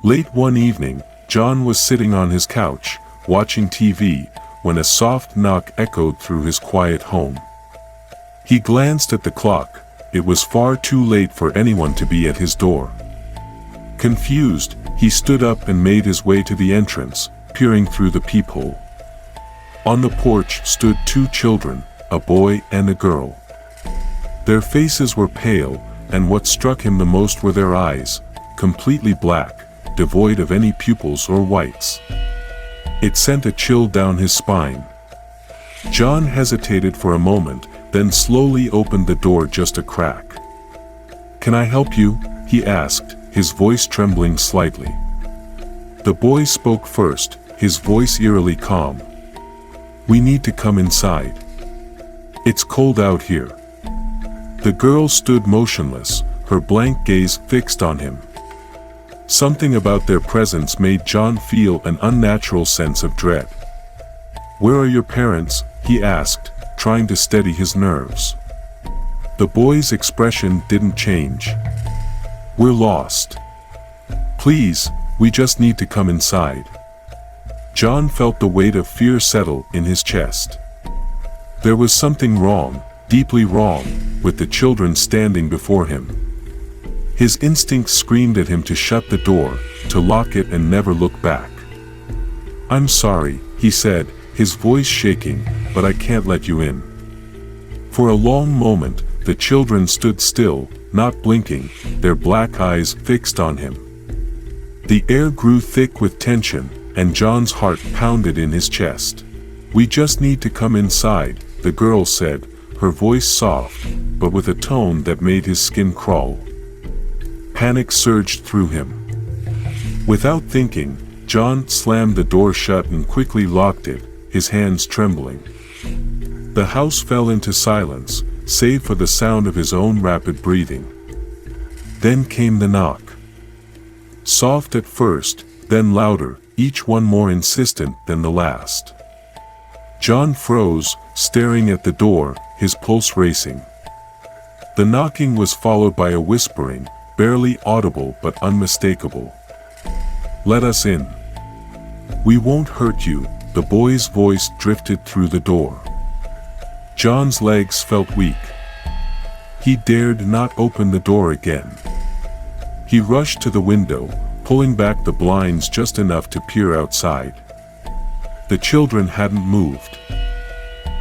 Late one evening, John was sitting on his couch, watching TV, when a soft knock echoed through his quiet home. He glanced at the clock. It was far too late for anyone to be at his door. Confused, he stood up and made his way to the entrance, peering through the peephole. On the porch stood two children, a boy and a girl. Their faces were pale, and what struck him the most were their eyes, completely black, devoid of any pupils or whites. It sent a chill down his spine. John hesitated for a moment, then slowly opened the door just a crack. "Can I help you?" he asked, his voice trembling slightly. The boy spoke first, his voice eerily calm. "We need to come inside. It's cold out here." The girl stood motionless, her blank gaze fixed on him. Something about their presence made John feel an unnatural sense of dread. "Where are your parents?" he asked, trying to steady his nerves. The boy's expression didn't change. "We're lost. Please, we just need to come inside." John felt the weight of fear settle in his chest. There was something wrong, deeply wrong, with the children standing before him. His instincts screamed at him to shut the door, to lock it and never look back. "I'm sorry," he said, his voice shaking, "but I can't let you in." For a long moment, the children stood still, not blinking, their black eyes fixed on him. The air grew thick with tension, and John's heart pounded in his chest. "We just need to come inside," the girl said, her voice soft, but with a tone that made his skin crawl. Panic surged through him. Without thinking, John slammed the door shut and quickly locked it, his hands trembling. The house fell into silence, save for the sound of his own rapid breathing. Then came the knock. Soft at first, then louder, each one more insistent than the last. John froze, staring at the door, his pulse racing. The knocking was followed by a whispering, barely audible but unmistakable. "Let us in. We won't hurt you," the boy's voice drifted through the door. John's legs felt weak. He dared not open the door again. He rushed to the window, pulling back the blinds just enough to peer outside. The children hadn't moved.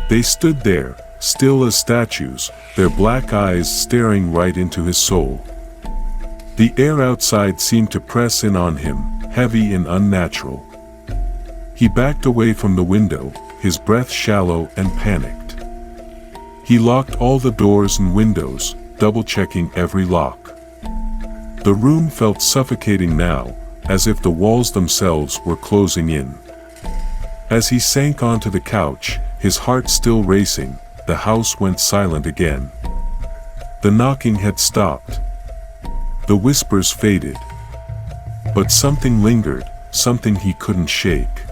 They stood there, still as statues, their black eyes staring right into his soul. The air outside seemed to press in on him, heavy and unnatural. He backed away from the window, his breath shallow and panicked. He locked all the doors and windows, double-checking every lock. The room felt suffocating now, as if the walls themselves were closing in. As he sank onto the couch, his heart still racing, the house went silent again. The knocking had stopped. The whispers faded. But something lingered, something he couldn't shake.